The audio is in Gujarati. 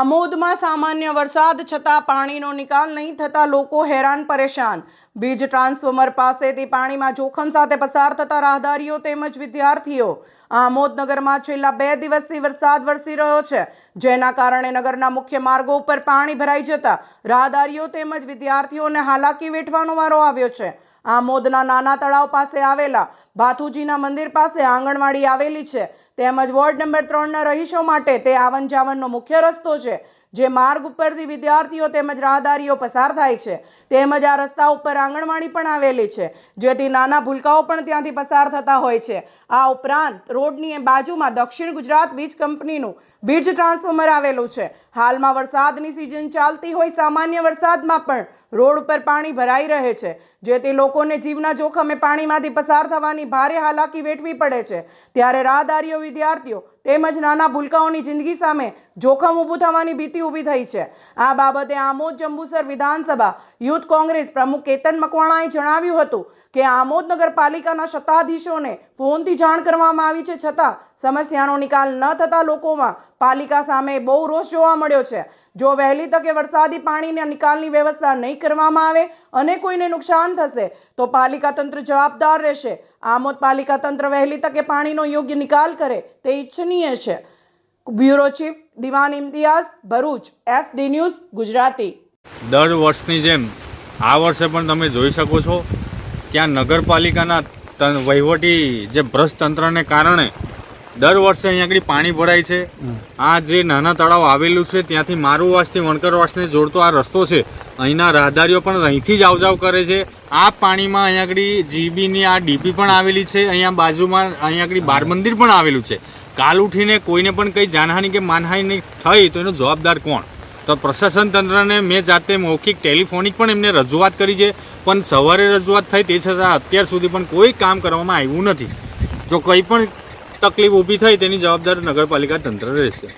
આમોદમાં સામાન્ય વરસાદ છતાં પાણીનો નિકાલ નહીં થતા લોકો હેરાન પરેશાન। વીજ ટ્રાન્સફોર્મર પાસેથી પાણીમાં જોખમ સાથે પસાર થતા રાહદારીઓ તેમજ વિદ્યાર્થીઓ। આમોદ નગરમાં છેલ્લા 2 દિવસથી વરસાદ વરસી રહ્યો છે, જેના કારણે નગરના મુખ્ય માર્ગો ઉપર પાણી ભરાઈ જતા રાહદારીઓ તેમજ વિદ્યાર્થીઓને હાલાકી વેઠવાનો વારો આવ્યો છે। આમોદના નાના તળાવ પાસે આવેલા ભાથુજીના મંદિર પાસે આંગણવાડી આવેલી છે, તેમજ વોર્ડ નંબર 3ના રહીશો માટે તે આવન જાવનનો મુખ્ય રસ્તો છે, જે માર્ગ ઉપરથી વિદ્યાર્થીઓ તેમજ રાહદારીઓ પસાર થાય છે। તેમજ આ રસ્તા ઉપર આંગણવાડી પણ આવેલી છે, જેથી નાના ભૂલકાઓ પણ ત્યાંથી પસાર થતા હોય છે। આ ઉપરાંત રોડની બાજુમાં દક્ષિણ ગુજરાત વીજ કંપનીનું વીજ ટ્રાન્સફોર્મર આવેલું છે। હાલમાં વરસાદની સિઝન ચાલતી હોય સામાન્ય વરસાદમાં પણ રોડ ઉપર પાણી ભરાઈ રહે છે, જેથી લોકોને જીવના જોખમે પાણીમાંથી પસાર થવાની ભારે હાલાકી વેઠવી પડે છે। ત્યારે રાહદારીઓ, વિદ્યાર્થીઓ તેમજ નાના ભૂલકાઓની જિંદગી સામે જોખમ ઊભું થવાની ભીતિ ઊભી થઈ છે। આ બાબતે આમોદ જંબુસર વિધાનસભા યુથ કોંગ્રેસ પ્રમુખ કેતન મકવાણાએ જણાવ્યું હતું કે આમોદ નગરપાલિકાના સત્તાધીશોને ફોનથી જાણ કરવામાં આવી છે, છતાં સમસ્યાનો નિકાલ ન થતા લોકોમાં પાલિકા સામે બહુ રોષ જોવા મળ્યો છે। જો વહેલી તકે વરસાદી પાણીના નિકાલની વ્યવસ્થા નહીં કરવામાં આવે અને કોઈને નુકસાન થશે તો પાલિકા તંત્ર જવાબદાર રહેશે। આમોદ પાલિકા તંત્ર વહેલી તકે પાણીનો યોગ્ય નિકાલ કરે તે ઈચ્છનીય છે। Bureau chief Diwan Imtiyaz, Bharuch, SD news Gujarati. દર વર્ષની જેમ આ વર્ષે પણ તમે જોઈ શકો છો કે આ નગરપાલિકાના વહીવટી જે ભ્રષ્ટ તંત્રને કારણે દર વર્ષે અહીંયા આગળ પાણી ભરાય છે। આ જે નાના તળાવ આવેલું છે ત્યાંથી મારુવાસથી વણકરવાસને જોડતો આ રસ્તો છે, અહીંના રાહદારીઓ પણ અહીંથી જ આવજાવ કરે છે। આ પાણીમાં અહીંયા આગળ જીબીની આ ડીપી પણ આવેલી છે, અહીંયા બાજુમાં અહીંયા આગળ બાર મંદિર પણ આવેલું છે। કાલ ઉઠીને કોઈને પણ કંઈ જાનહાનિ કે માનહાનિ થઈ તો એનો જવાબદાર કોણ? તો પ્રશાસન તંત્રને મેં જાતે મૌખિક ટેલિફોનિક પણ એમને રજૂઆત કરી છે, પણ સવારે રજૂઆત થઈ તે છતાં અત્યાર સુધી પણ કોઈ કામ કરવામાં આવ્યું નથી। જો કંઈ પણ તકલીફ ઊભી થઈ તેની જવાબદાર નગરપાલિકા તંત્ર રહેશે।